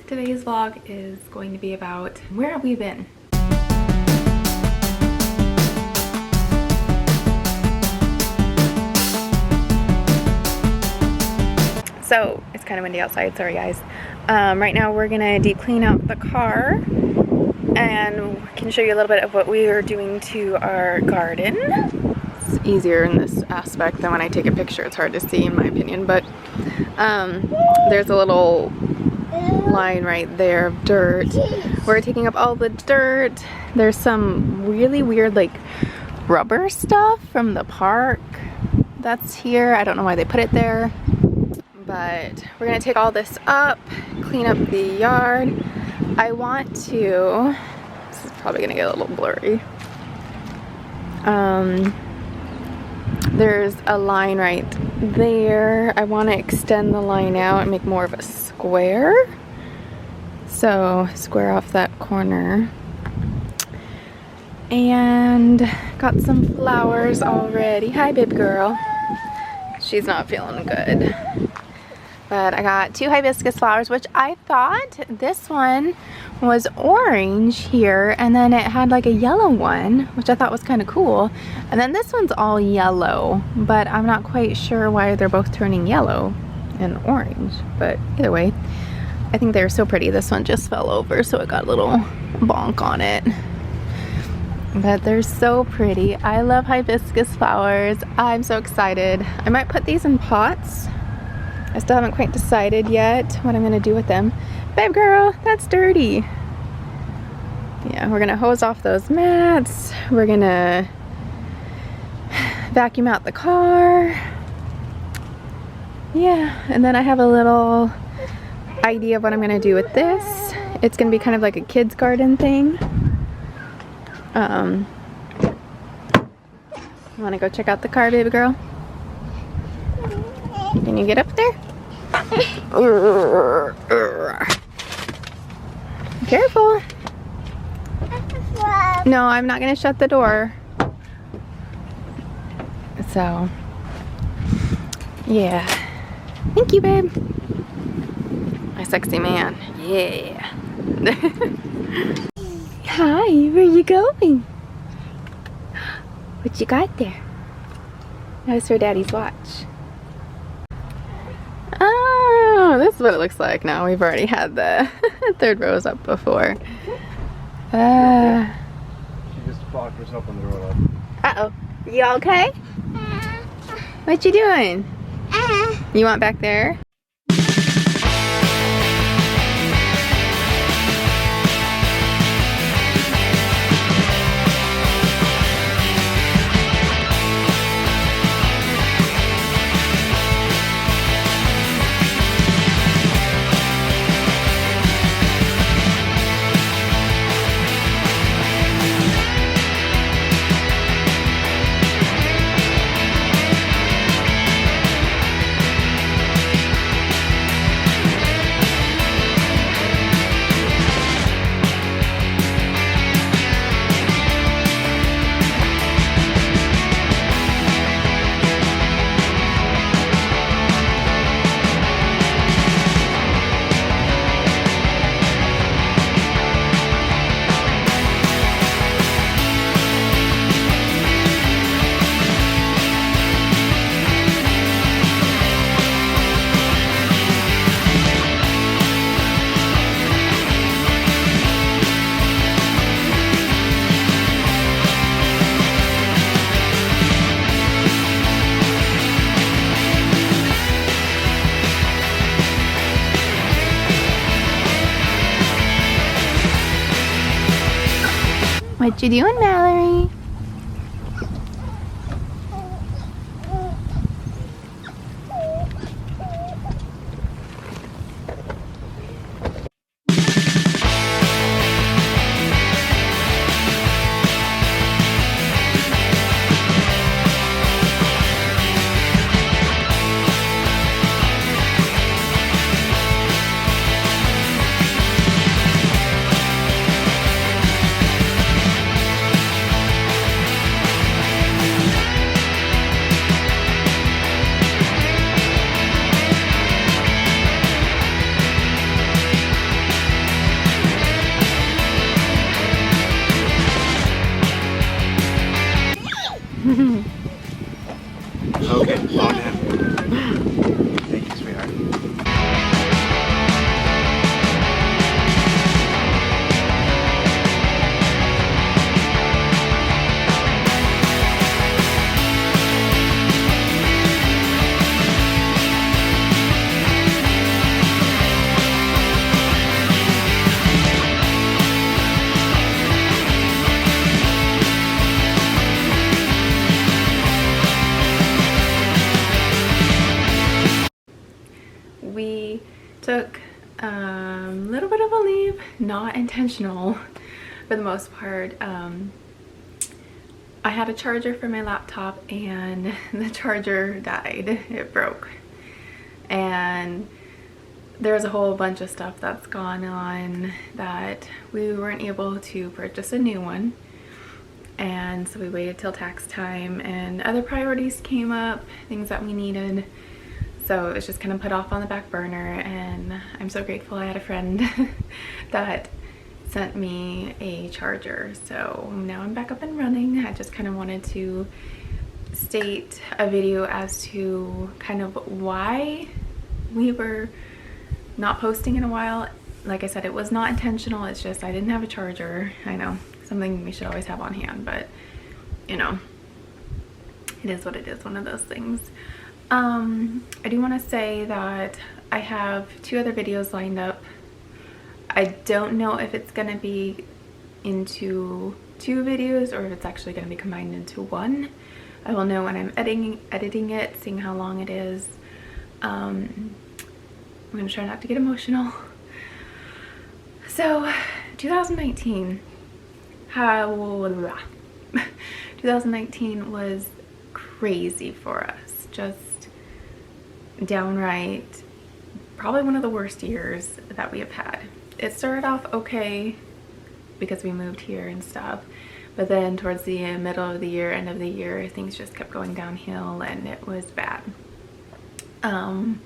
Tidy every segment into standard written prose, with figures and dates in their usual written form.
Today's vlog is going to be about where have we been? So it's kind of windy outside, sorry guys. Right now we're gonna deep clean out the car and can show you a little bit of what we are doing to our garden. It's easier in this aspect than when I take a picture. It's hard to see in my opinion, but there's a little line right there of dirt. We're taking up all the dirt. There's some really weird like rubber stuff from the park that's here. I don't know why they put it there, but we're gonna take all this up, clean up the yard. I want to, this is probably gonna get a little blurry. There's a line right there. I want to extend the line out and make more of a square. So square off that corner. And got some flowers already. Hi, babe girl. She's not feeling good. But I got 2 hibiscus flowers, which I thought this one was orange here, and then it had like a yellow one, which I thought was kind of cool. And then this one's all yellow, but I'm not quite sure why they're both turning yellow and orange. But either way, I think they're so pretty. This one just fell over, so it got a little bonk on it. But they're so pretty. I love hibiscus flowers. I'm so excited. I might put these in pots. I still haven't quite decided yet what I'm gonna do with them. Babe girl, that's dirty. Yeah, we're gonna hose off those mats. We're gonna vacuum out the car. Yeah, and then I have a little idea of what I'm gonna do with this. It's gonna be kind of like a kid's garden thing. You wanna go check out the car, baby girl? Can you get up there? Careful. No, I'm not gonna shut the door. So, yeah. Thank you, babe. My sexy man. Yeah. Hi, where you going? What you got there? That's for Daddy's watch. Oh, this is what it looks like now. We've already had the third rows up before. She just blocked herself on the road. Uh-oh. You okay? What you doing? You want back there? What you doing, Mallory? little bit of a leave, not intentional for the most part. I had a charger for my laptop and the charger died. It broke. And there's a whole bunch of stuff that's gone on that we weren't able to purchase a new one. And so we waited till tax time and other priorities came up, things that we needed. So it was just kind of put off on the back burner, and I'm so grateful I had a friend that sent me a charger. So now I'm back up and running. I just kind of wanted to state a video as to kind of why we were not posting in a while. Like I said, it was not intentional. It's just I didn't have a charger. I know, something we should always have on hand, but you know, it is what it is, one of those things. I do want to say that I have 2 other videos lined up. I don't know if it's going to be into 2 videos or if it's actually going to be combined into one. I will know when I'm editing it, seeing how long it is. I'm going to try not to get emotional. So 2019 was crazy for us. Just downright probably one of the worst years that we have had. It started off okay because we moved here and stuff, but then towards the middle of the year, end of the year, things just kept going downhill and it was bad. Kind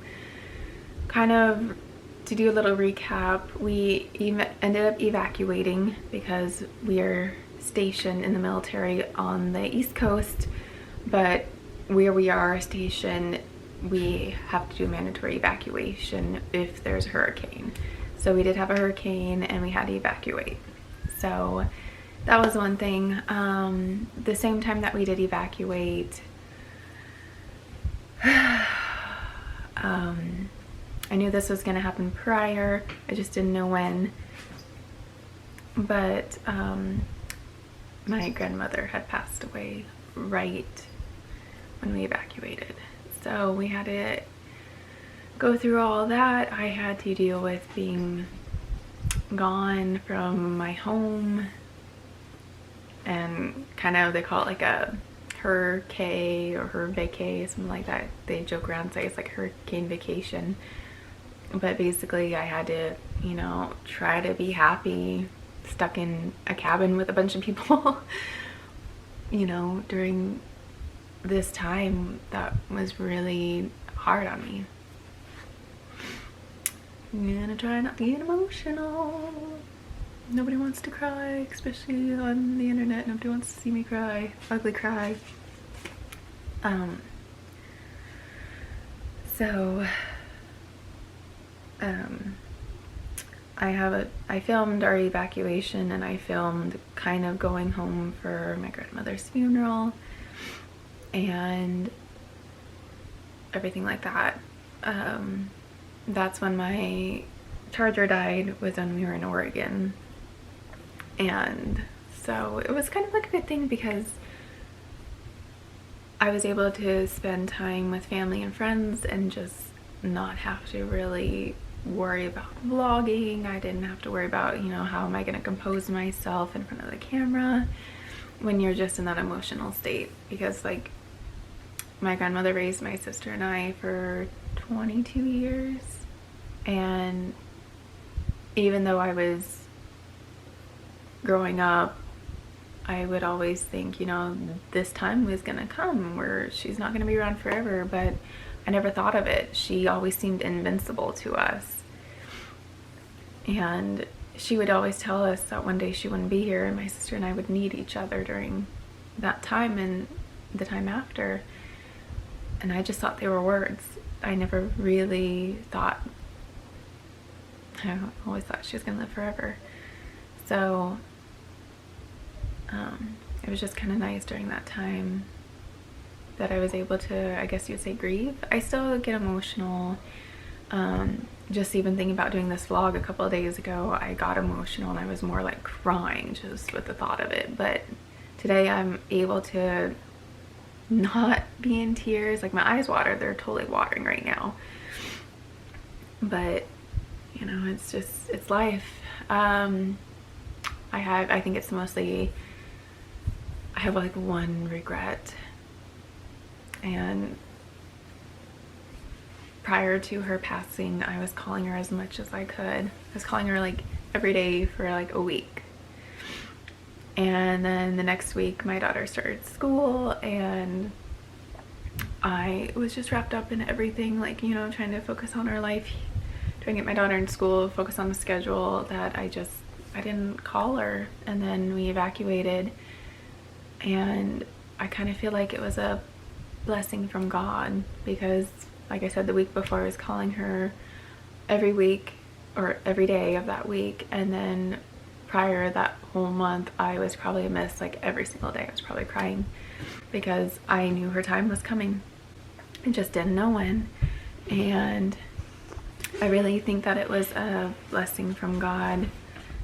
of to do a little recap, we ended up evacuating because we are stationed in the military on the East Coast, but where we are stationed, we have to do mandatory evacuation if there's a hurricane. So we did have a hurricane and we had to evacuate. So that was one thing. The same time that we did evacuate, I knew this was going to happen prior. I just didn't know when. But my grandmother had passed away right when we evacuated. So we had to go through all that. I had to deal with being gone from my home and kind of, they call it like a hurricane or her vacay, something like that. They joke around and say it's like hurricane vacation. But basically I had to, you know, try to be happy, stuck in a cabin with a bunch of people, you know, during this time that was really hard on me. I'm gonna try not to get emotional. Nobody wants to cry, especially on the internet. Nobody wants to see me cry, ugly cry. I filmed our evacuation and I filmed kind of going home for my grandmother's funeral and everything like that. That's when my charger died, was when we were in Oregon. And so it was kind of like a good thing because I was able to spend time with family and friends and just not have to really worry about vlogging. I didn't have to worry about, you know, how am I going to compose myself in front of the camera when you're just in that emotional state. Because like my grandmother raised my sister and I for 22 years, and even though I was growing up, I would always think, you know, this time was gonna come where she's not gonna be around forever, but I never thought of it. She always seemed invincible to us, and she would always tell us that one day she wouldn't be here and my sister and I would need each other during that time and the time after. And I just thought they were words. I never really thought, I always thought she was gonna live forever. So it was just kind of nice during that time that I was able to, I guess you would say, grieve. I still get emotional. Just even thinking about doing this vlog a couple of days ago, I got emotional and I was more like crying just with the thought of it. But today I'm able to not be in tears. Like my eyes water, they're totally watering right now. But you know, it's just, it's life. I think it's mostly, I have like one regret, and prior to her passing, I was calling her as much as I could. I was calling her like every day for like a week. And then the next week my daughter started school, and I was just wrapped up in everything, like, you know, trying to focus on her life, trying to get my daughter in school, focus on the schedule, that I didn't call her. And then we evacuated, and I kind of feel like it was a blessing from God, because like I said, the week before I was calling her every week or every day of that week, and then prior that whole month I was probably a miss like every single day. I was probably crying because I knew her time was coming. I just didn't know when. And I really think that it was a blessing from God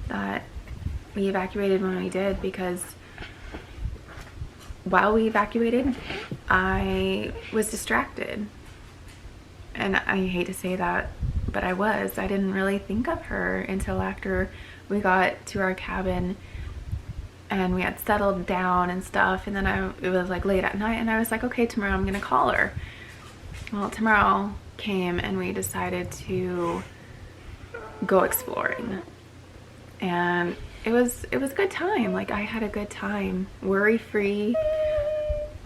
that we evacuated when we did, because while we evacuated, I was distracted. And I hate to say that, but I didn't really think of her until after we got to our cabin and we had settled down and stuff. And then it was like late at night, and I was like, okay, tomorrow I'm gonna call her. Well, tomorrow came and we decided to go exploring, and it was a good time. Like, I had a good time, worry-free.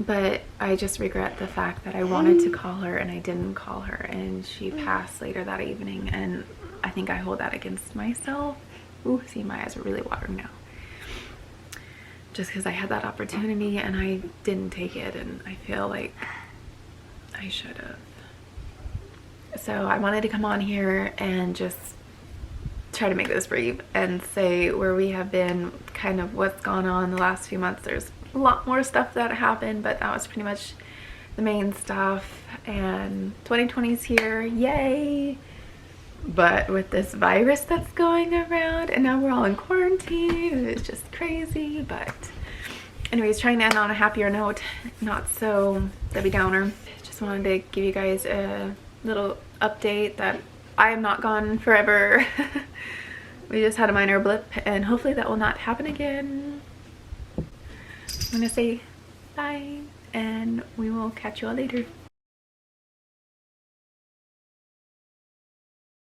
But I just regret the fact that I wanted to call her and I didn't call her, and she passed later that evening, and I think I hold that against myself. Ooh, see, my eyes are really watering now. Just because I had that opportunity and I didn't take it, and I feel like I should have. So I wanted to come on here and just try to make this brief and say where we have been, kind of what's gone on the last few months. There's a lot more stuff that happened, but that was pretty much the main stuff. And 2020's here, yay! But with this virus that's going around, and now we're all in quarantine, it's just crazy. But anyways, trying to end on a happier note, not so Debbie Downer. Just wanted to give you guys a little update that I am not gone forever. We just had a minor blip, and hopefully that will not happen again. I'm gonna say bye, and we will catch you all later.